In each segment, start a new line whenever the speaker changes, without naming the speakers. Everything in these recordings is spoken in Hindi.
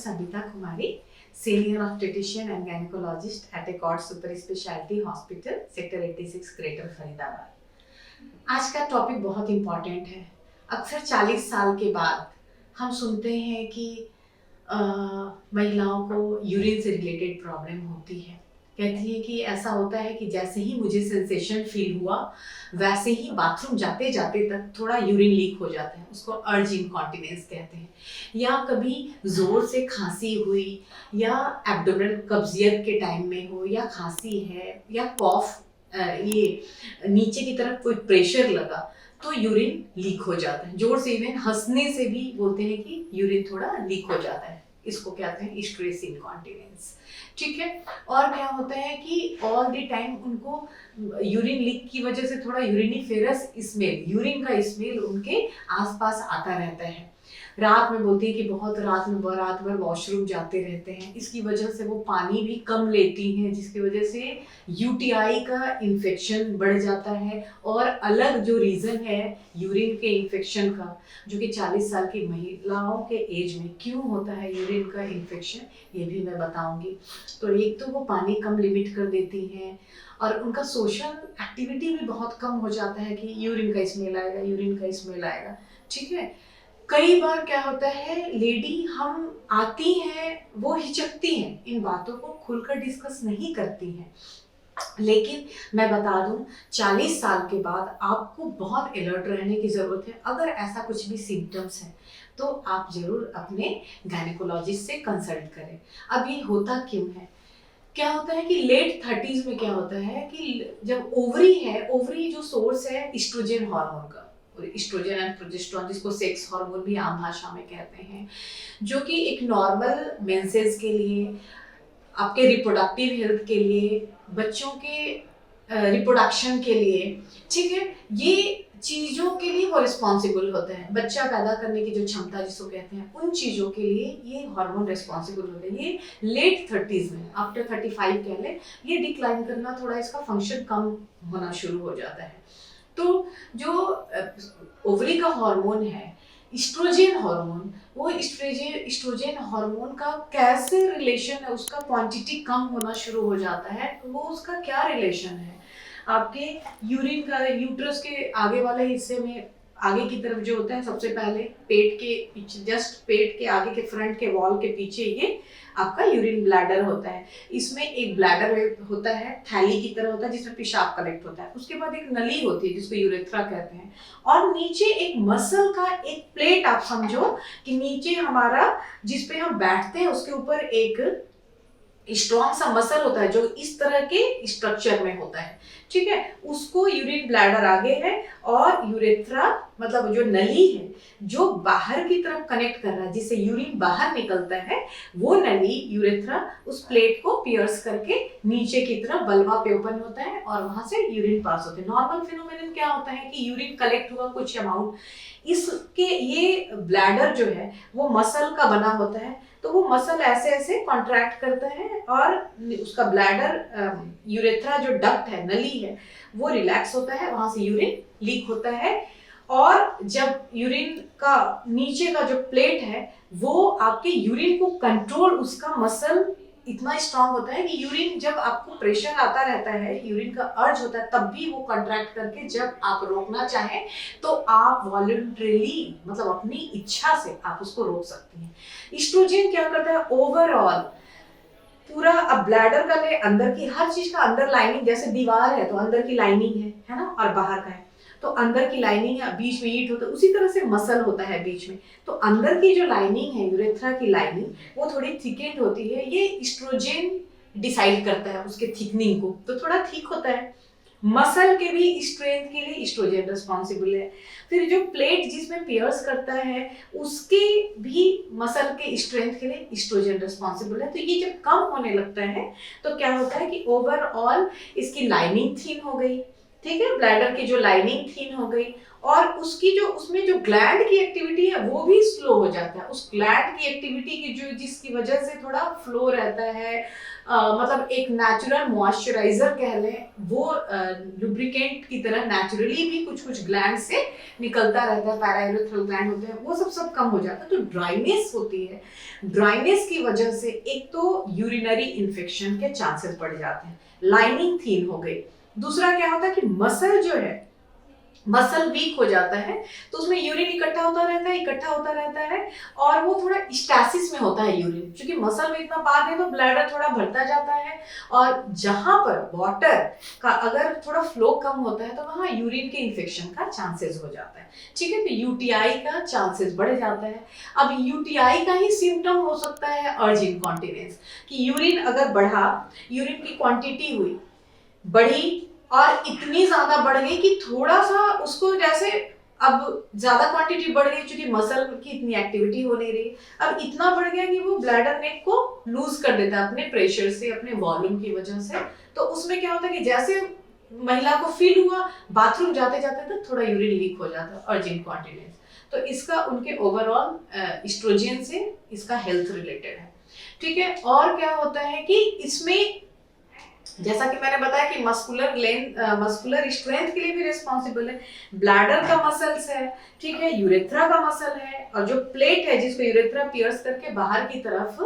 Sabita Kumari, Senior Obstetrician and Gynecologist at Accord Super Specialty Hospital, Sector 86, Greater Faridabad. आज का टॉपिक बहुत इम्पॉर्टेंट है। अक्सर 40 साल के बाद हम सुनते हैं कि महिलाओं को यूरिन से रिलेटेड प्रॉब्लम होती है। कहती हैं कि ऐसा होता है कि जैसे ही मुझे सेंसेशन फील हुआ वैसे ही बाथरूम जाते जाते तक थोड़ा यूरिन लीक हो जाता है, उसको अर्ज इनकॉन्टिनेंस कहते हैं। या कभी ज़ोर से खांसी हुई या एब्डोमिनल कब्जियत के टाइम में हो या खांसी है या कॉफ, ये नीचे की तरफ कोई प्रेशर लगा तो यूरिन लीक हो जाता है। जोर से इवन हंसने से भी बोलते हैं कि यूरिन थोड़ा लीक हो जाता है, इसको कहते हैं स्ट्रेस इनकॉन्टिनेंस। ठीक है। और क्या होता है कि ऑल द टाइम उनको यूरिन लीक की वजह से थोड़ा यूरिनिफेरस स्मेल, यूरिन का स्मेल उनके आसपास आता रहता है। रात में बोलती है कि बहुत रात भर वॉशरूम जाते रहते हैं, इसकी वजह से वो पानी भी कम लेती हैं, जिसकी वजह से यूटीआई का इन्फेक्शन बढ़ जाता है। और अलग जो रीज़न है यूरिन के इन्फेक्शन का, जो कि 40 साल की महिलाओं के एज में क्यों होता है यूरिन का इन्फेक्शन, ये भी मैं बताऊंगी। तो एक तो वो पानी कम लिमिट कर देती हैं और उनका सोशल एक्टिविटी भी बहुत कम हो जाता है कि यूरिन का स्मेल आएगा, यूरिन का स्मेल आएगा। ठीक है। कई बार क्या होता है, लेडी हम आती हैं वो हिचकती हैं, इन बातों को खुलकर डिस्कस नहीं करती हैं। लेकिन मैं बता दूं, 40 साल के बाद आपको बहुत अलर्ट रहने की ज़रूरत है। अगर ऐसा कुछ भी सिम्टम्स है तो आप ज़रूर अपने गायनेकोलॉजिस्ट से कंसल्ट करें। अब ये होता क्यों है? क्या होता है कि लेट 30s में क्या होता है कि जब ओवरी है, ओवरी जो सोर्स है इस्ट्रोजन हार्मोन का, इस्ट्रोजन एंड प्रोजेस्टेरोन, जिसको सेक्स हार्मोन भी आम भाषा में कहते हैं, जो कि एक नॉर्मल मेंसेस के लिए, आपके रिप्रोडक्टिव हेल्थ के लिए, बच्चों के रिप्रोडक्शन के लिए, ठीक है, ये चीज़ों के लिए वो रिस्पॉन्सिबल होते हैं। बच्चा पैदा करने की जो क्षमता जिसको कहते हैं, उन चीज़ों के लिए ये हार्मोन रिस्पॉन्सिबल होते हैं। ये लेट 30s में, आफ्टर 35 कह लें, ये डिक्लाइन करना, थोड़ा इसका फंक्शन कम होना शुरू हो जाता है। तो जो ओवरी का हार्मोन है इस्ट्रोजन हार्मोन, वो इस्ट्रोजन हार्मोन का कैसे रिलेशन है, उसका क्वांटिटी कम होना शुरू हो जाता है। वो उसका क्या रिलेशन है आपके यूरिन का, यूट्रस के आगे वाले हिस्से में, आगे की तरफ जो होता है, सबसे पहले पेट के पीछे, जस्ट पेट के आगे के फ्रंट के वॉल के पीछे ये आपका यूरिन ब्लैडर होता है। इसमें एक ब्लैडर होता है, थैली की तरह होता है, जिसमें पेशाब कलेक्ट होता है। उसके बाद एक नली होती है जिसको यूरेथ्रा कहते हैं, और नीचे एक मसल का एक प्लेट, आप समझो कि नीचे हमारा जिस पे हम बैठते हैं उसके ऊपर एक स्ट्रॉन्ग सा मसल होता है जो इस तरह के स्ट्रक्चर में होता है। ठीक है। उसको यूरिन ब्लैडर आगे है और यूरेथ्रा मतलब जो नली है जो बाहर की तरफ कनेक्ट कर रहा है, जिससे यूरिन बाहर निकलता है, वो नली यूरेथ्रा उस प्लेट को पियर्स करके नीचे की तरफ बल्बा पे ओपन होता है और वहां से यूरिन पास होते हैं। नॉर्मल फिनोमेनन क्या होता है कि यूरिन कलेक्ट हुआ कुछ अमाउंट, इसके ये ब्लैडर जो है वो मसल का बना होता है, तो वो मसल ऐसे ऐसे कॉन्ट्रैक्ट करता है और उसका ब्लैडर, यूरेथ्रा जो डक्ट है, नली है, वो रिलैक्स होता है, वहां से यूरिन लीक होता है। और जब यूरिन का नीचे का जो प्लेट है वो आपके यूरिन को कंट्रोल, उसका मसल इतना स्ट्रांग होता है कि यूरिन, जब आपको प्रेशर आता रहता है, यूरिन का अर्ज होता है, तब भी वो कॉन्ट्रैक्ट करके जब आप रोकना चाहें तो आप वॉलंटरीली, मतलब अपनी इच्छा से आप उसको रोक सकती हैं। इस्ट्रोजन क्या करता है, ओवरऑल पूरा, अब ब्लैडर का ले, अंदर की हर चीज का अंदर लाइनिंग, जैसे दीवार है तो अंदर की लाइनिंग है ना, और बाहर का है तो अंदर की लाइनिंग है, बीच में ईंट होता है, उसी तरह से मसल होता है बीच में। तो अंदर की जो लाइनिंग है, यूरेथ्रा की लाइनिंग, वो थोड़ी थिकेंड होती है। ये इस्ट्रोजन डिसाइड करता है उसके थिकनिंग को, तो थोड़ा थिक होता है। मसल के भी स्ट्रेंथ के लिए इस्ट्रोजन रिस्पॉन्सिबल है। फिर जो प्लेट जिसमें पियर्स करता है उसके भी मसल के स्ट्रेंथ के लिए इस्ट्रोजन रिस्पॉन्सिबल है। तो ये जब कम होने लगता है तो क्या होता है कि ओवरऑल इसकी लाइनिंग थिन हो गई, ठीक है, ब्लैडर की जो लाइनिंग थिन हो गई, और उसकी जो उसमें जो ग्लैंड की एक्टिविटी है वो भी स्लो हो जाता है। उस ग्लैंड की एक्टिविटी की जो जिसकी वजह से थोड़ा फ्लो रहता है, मतलब एक नेचुरल मॉइस्चराइजर कह लें, वो लुब्रिकेंट की तरह नेचुरली भी कुछ कुछ ग्लैंड से निकलता रहता है, पैरायूरेथ्रल ग्लैंड होते हैं, वो सब कम हो जाता है। तो ड्राइनेस होती है, ड्राइनेस की वजह से एक तो यूरिनरी इन्फेक्शन के चांसेस बढ़ जाते हैं, लाइनिंग थिन हो गई। दूसरा क्या होता है कि मसल जो है, मसल वीक हो जाता है, तो उसमें यूरिन इकट्ठा होता रहता है, और वो थोड़ा स्टैसिस में होता है यूरिन, क्योंकि मसल में इतना पार नहीं, तो ब्लैडर थोड़ा भरता जाता है, और जहां पर वाटर का अगर थोड़ा फ्लो कम होता है तो वहां यूरिन के इन्फेक्शन का चांसेस हो जाता है। ठीक है, तो यूटीआई का चांसेस बढ़ जाता है। अब यूटीआई का ही सिम्टम हो सकता है अर्ज इनकॉन्टिनेंस, कि यूरिन अगर बढ़ा, यूरिन की क्वांटिटी हुई, बढ़ी, और इतनी ज्यादा बढ़ गई कि थोड़ा सा उसको, जैसे अब ज्यादा क्वांटिटी बढ़ गई क्योंकि मसल की इतनी एक्टिविटी हो नहीं रही, अब इतना बढ़ गया कि वो ब्लैडर नेक को लूज कर देता है अपने प्रेशर से, अपने वॉल्यूम की वजह से। तो उसमें क्या होता है कि जैसे महिला को फील हुआ, बाथरूम जाते जाते तो थोड़ा यूरिन लीक हो जाता है, अर्ज इनकॉन्टिनेंस। तो इसका उनके ओवरऑल एस्ट्रोजन से इसका हेल्थ रिलेटेड है। ठीक है, और क्या होता है कि इसमें जैसा कि मैंने बताया कि मस्कुलर स्ट्रेंथ के लिए भी रिस्पॉन्सिबल है, ब्लैडर का मसल्स है, ठीक है, यूरेथ्रा का मसल है, और जो प्लेट है जिसको यूरेथ्रा पियर्स करके बाहर की तरफ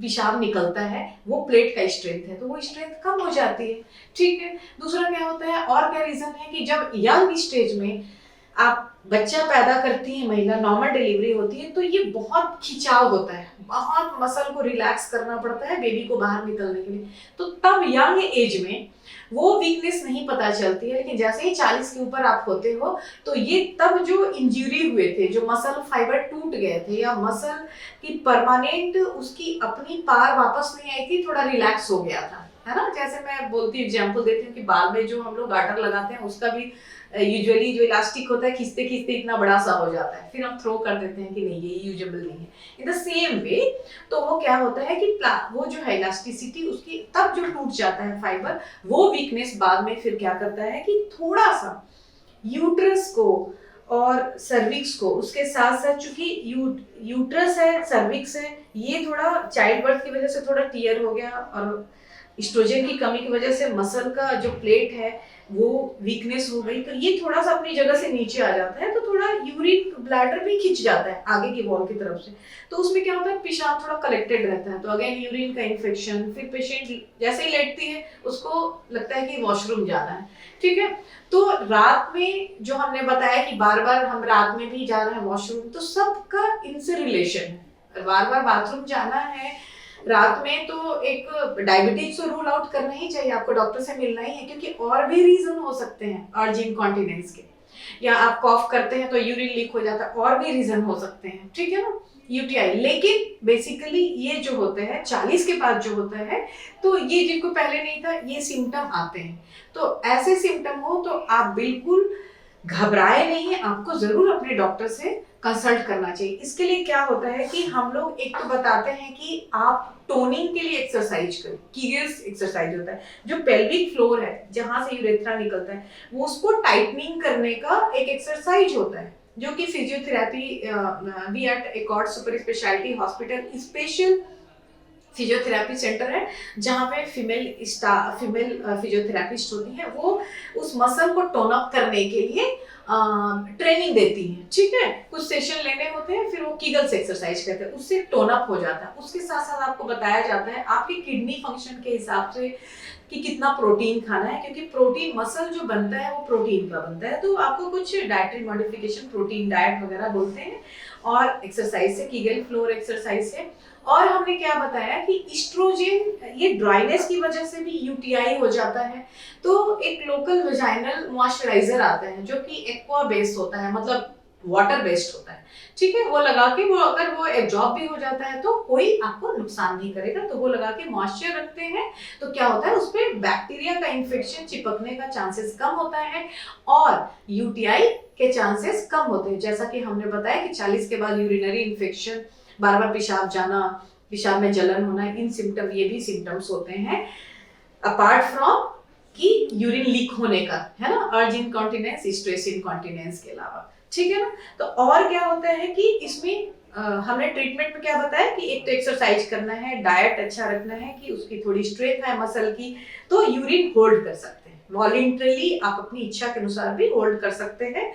पेशाब निकलता है, वो प्लेट का स्ट्रेंथ है, तो वो स्ट्रेंथ कम हो जाती है। ठीक है, दूसरा क्या होता है, और क्या रीजन है कि जब यंग स्टेज में आप बच्चा पैदा करती है महिला, नॉर्मल डिलीवरी होती है, तो ये बहुत खिंचाव होता है, बहुत मसल को रिलैक्स करना पड़ता है बेबी को बाहर निकलने के लिए। तो तब यंग एज में वो वीकनेस नहीं पता चलती है, लेकिन जैसे ही 40 के ऊपर आप होते हो, तो ये तब जो इंजरी हुए थे, जो मसल फाइबर टूट गए थे, या मसल की परमानेंट उसकी अपनी पार वापस नहीं आई थी, थोड़ा रिलैक्स हो गया था, है ना। जैसे मैं बोलती एग्जाम्पल देती हूँ कि बाल में जो हम लोग गार्टर लगाते हैं, उसका भी यूजुअली जो इलास्टिक होता है, खींचते खींचते इतना बड़ा सा हो जाता है, फिर हम थ्रो कर देते हैं कि नहीं ये यूजेबल नहीं है। इन द सेम वे, तो वो क्या होता है कि वो जो है इलास्टिसिटी उसकी तब जो टूट जाता है फाइबर, वो वीकनेस बाद में फिर क्या करता है कि थोड़ा सा यूट्रस को और सर्विक्स को, उसके साथ साथ चूंकि यूट्रस है, सर्विक्स है, ये थोड़ा चाइल्ड बर्थ की वजह से थोड़ा टियर हो गया, और एस्ट्रोजन की कमी की वजह से मसल का जो प्लेट है वो वीकनेस हो गई, तो ये थोड़ा सा अपनी जगह से नीचे आ जाता है, तो थोड़ा यूरिन ब्लैडर भी खिंच जाता है आगे की वॉल की तरफ से। तो उसमें क्या होता है, पेशाब थोड़ा कलेक्टेड रहता है, तो अगेन यूरिन का इन्फेक्शन, फिर पेशेंट जैसे ही लेटती है उसको लगता है कि वॉशरूम जाना है। ठीक है, तो रात में जो हमने बताया कि बार बार हम रात में भी जा रहे हैं वॉशरूम, तो सबका इनसे रिलेशन है, बार बार बाथरूम जाना है रात में, तो एक डायबिटीज तो रूल आउट करना ही चाहिए, आपको डॉक्टर से मिलना ही है, क्योंकि और भी रीजन हो सकते हैं अर्ज इनकॉन्टिनेंस के, या आप कॉफ करते हैं तो यूरिन लीक हो जाता है, और भी रीजन हो सकते हैं, ठीक है ना, यूटीआई। लेकिन बेसिकली ये जो होते हैं 40 के बाद जो होता है, तो ये जिनको पहले नहीं था ये सिम्टम आते हैं। तो ऐसे सिम्टम हो तो आप बिल्कुल घबराए नहीं, आपको जरूर अपने डॉक्टर से कंसल्ट करना चाहिए। इसके लिए क्या होता है कि हम लोग एक तो बताते हैं कि आप टोनिंग के लिए एक्सरसाइज करें, कीगल्स एक्सरसाइज होता है, जो पेल्विक फ्लोर है जहां से यूरेथ्रा निकलता है, वो उसको टाइटनिंग करने का एक एक्सरसाइज होता है, जो कि physiotherapy we at Accord super speciality hospital special physiotherapy centre है, जहाँ पे फीमेल फिजियोथेरेपिस्ट होती हैं, वो उस मसल को टोन अप करने के लिए ट्रेनिंग देती हैं। ठीक है, कुछ सेशन लेने होते हैं, फिर वो कीगल्स एक्सरसाइज करते हैं, उससे टोन अप हो जाता है। उसके साथ साथ आपको बताया जाता है आपकी किडनी फंक्शन के हिसाब से कि कितना प्रोटीन खाना है, क्योंकि प्रोटीन मसल जो बनता है वो प्रोटीन का बनता है, तो आपको कुछ डाइटरी मॉडिफिकेशन, प्रोटीन डाइट वगैरह बोलते हैं, और एक्सरसाइज से, कीगल फ्लोर एक्सरसाइज से। और हमने क्या बताया कि एस्ट्रोजन, ये ड्राइनेस की वजह से भी यूटीआई हो जाता है, तो एक लोकल वेजाइनल मॉइस्चराइजर आता है जो कि एक्वा बेस्ड होता है, मतलब वाटर बेस्ड होता है। ठीक है, वो लगा के, वो अगर वो एब्जॉर्ब भी हो जाता है तो कोई आपको नुकसान नहीं करेगा, तो वो लगा के मॉइस्चर रखते हैं, तो क्या होता है उस पे बैक्टीरिया का इन्फेक्शन चिपकने का चांसेस कम होता है, और यूटीआई के चांसेस कम होते हैं। जैसा कि हमने बताया कि 40 के बाद यूरिनरी इन्फेक्शन, बार बार पेशाब जाना, पेशाब में जलन होना, इन सिम्टम, ये भी सिम्टम्स होते हैं अपार्ट फ्रॉम कि यूरिन लीक होने का, है ना, अर्ज इनकॉन्टिनेंस, स्ट्रेस इनकॉन्टिनेंस के अलावा, ठीक है ना। तो और क्या होता है कि इसमें हमने ट्रीटमेंट में क्या बताया कि एक तो एक्सरसाइज करना है, डाइट अच्छा रखना है, कि उसकी थोड़ी स्ट्रेंथ है मसल की, तो यूरिन होल्ड कर सकते हैं वॉलेंटरली, आप अपनी इच्छा के अनुसार भी होल्ड कर सकते हैं,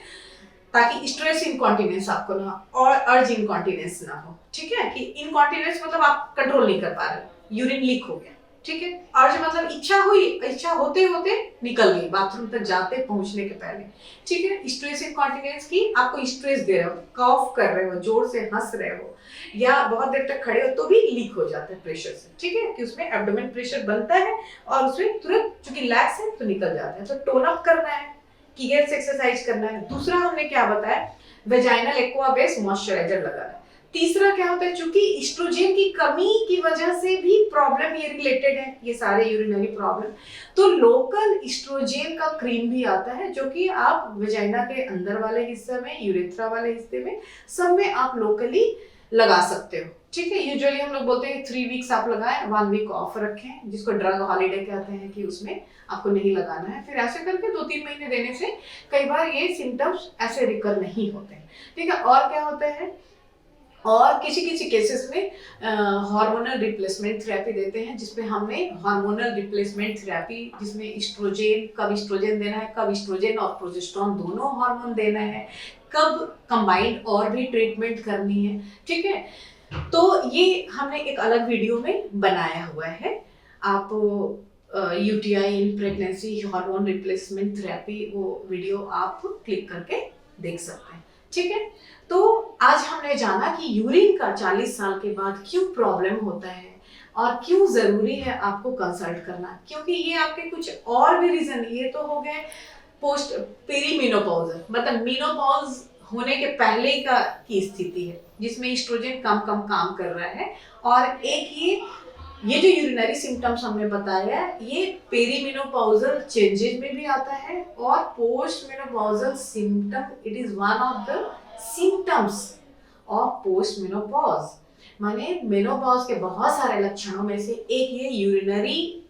ताकि स्ट्रेस इनकॉन्टिनेंस आपको ना और अर्ज इनकॉन्टिनेंस ना हो, ठीक है। कि इनकॉन्टिनेंस मतलब आप कंट्रोल नहीं कर पा रहे, यूरिन लीक हो गया, ठीक है। अर्ज मतलब इच्छा हुई, इच्छा होते होते निकल गई बाथरूम तक जाते पहुंचने के पहले, ठीक है। स्ट्रेस इनकॉन्टिनेंस की आपको स्ट्रेस दे रहे हो, कॉफ कर रहे हो, जोर से हंस रहे हो, या बहुत देर तक खड़े हो तो भी लीक हो जाता है प्रेशर से, ठीक है। कि उसमें एब्डोमेन प्रेशर बनता है और उसमें तुरंत चूंकि लैक्स है तो निकल जाता है। तो टोन अप करना है, कीगेल्स एक्सरसाइज करना है। दूसरा हमने क्या बताया, वेजाइनल एक्वा बेस मॉइस्चराइजर लगाना है। तीसरा क्या होता है, चूंकि एस्ट्रोजन की कमी की वजह से भी प्रॉब्लम ये रिलेटेड है, ये सारे यूरिनरी प्रॉब्लम, तो लोकल एस्ट्रोजन का क्रीम भी आता है, जो कि आप वेजाइना के अंदर वाले हिस्से में, यूरेथ्रा वाले हिस्से में, सब में आप लोकली लगा सकते हो, ठीक है। यूजुअली हम लोग बोलते हैं 3 वीक्स आप लगाएं, 1 वीक ऑफ रखें, जिसको ड्रग हॉलीडे कहते हैं, कि उसमें आपको नहीं लगाना है। फिर ऐसे करके 2-3 महीने देने से कई बार ये सिम्टम्स ऐसे रिकर नहीं होते हैं, ठीक है। और क्या होता है, और किसी किसी केसेस में हार्मोनल रिप्लेसमेंट थेरेपी देते हैं, जिसमें हमने हार्मोनल रिप्लेसमेंट थेरेपी, जिसमें एस्ट्रोजन, कब एस्ट्रोजन देना है, कब एस्ट्रोजन और प्रोजेस्टेरोन दोनों हार्मोन देना है, कब कंबाइंड और भी ट्रीटमेंट करनी है, ठीक है। तो ये हमने एक अलग वीडियो में बनाया हुआ है, आप UTI in pregnancy hormone replacement therapy, वो वीडियो आप क्लिक करके देख सकते हैं, ठीक है। तो आज हमने जाना कि यूरिन का 40 साल के बाद क्यों प्रॉब्लम होता है और क्यों जरूरी है आपको कंसल्ट करना, क्योंकि ये आपके कुछ और भी रीजन, ये तो हो गए पोस्ट पेरीमेनोपॉज, मतलब मेनोपॉज होने के पहले का की स्थिति है, जिसमें एस्ट्रोजन कम कम काम कर रहा है। और एक ये जो यूरिनरी सिम्टम्स हमने बताया, ये पेरीमेनोपॉजल चेंजेस में भी आता है, और post menopausal symptom, it is one of the symptoms of post menopause. माने मेनोपॉज के बहुत सारे लक्षणों में से एक ये यूरिनरी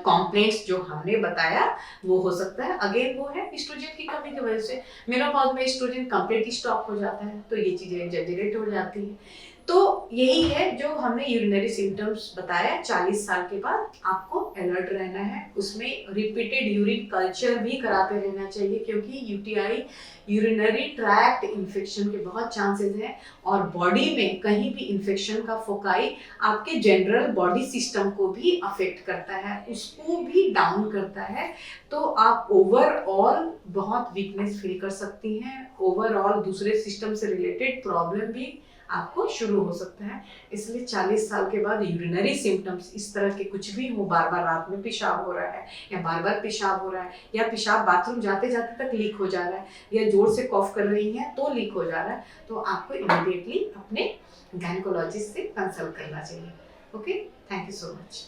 कॉम्प्लेंट्स जो हमने बताया वो हो सकता है। अगेन वो है एस्ट्रोजन की कमी की वजह से, मेनोपॉज में एस्ट्रोजन कंप्लीटली स्टॉप हो जाता है, तो ये चीजें एक्जेजरेट हो जाती है। तो यही है जो हमने यूरिनरी सिम्टम्स बताया। 40 साल के बाद आपको अलर्ट रहना है, उसमें रिपीटेड यूरिन कल्चर भी कराते रहना चाहिए, क्योंकि यूटीआई, यूरिनरी ट्रैक्ट इन्फेक्शन के बहुत चांसेस हैं, और बॉडी में कहीं भी इन्फेक्शन का फोकाई आपके जनरल बॉडी सिस्टम को भी अफेक्ट करता है, उसको भी डाउन करता है। तो आप ओवरऑल बहुत वीकनेस फील कर सकती हैं, ओवरऑल दूसरे सिस्टम से रिलेटेड प्रॉब्लम भी आपको शुरू हो सकता है। इसलिए 40 साल के बाद यूरिनरी सिम्टम्स इस तरह के कुछ भी हो, बार बार रात में पेशाब हो रहा है, या बार बार पेशाब हो रहा है, या पेशाब बाथरूम जाते जाते तक लीक हो जा रहा है, या जोर से कॉफ कर रही हैं तो लीक हो जा रहा है, तो आपको इमीडिएटली अपने गायनेकोलॉजिस्ट से कंसल्ट करना चाहिए। Okay, thank you so much.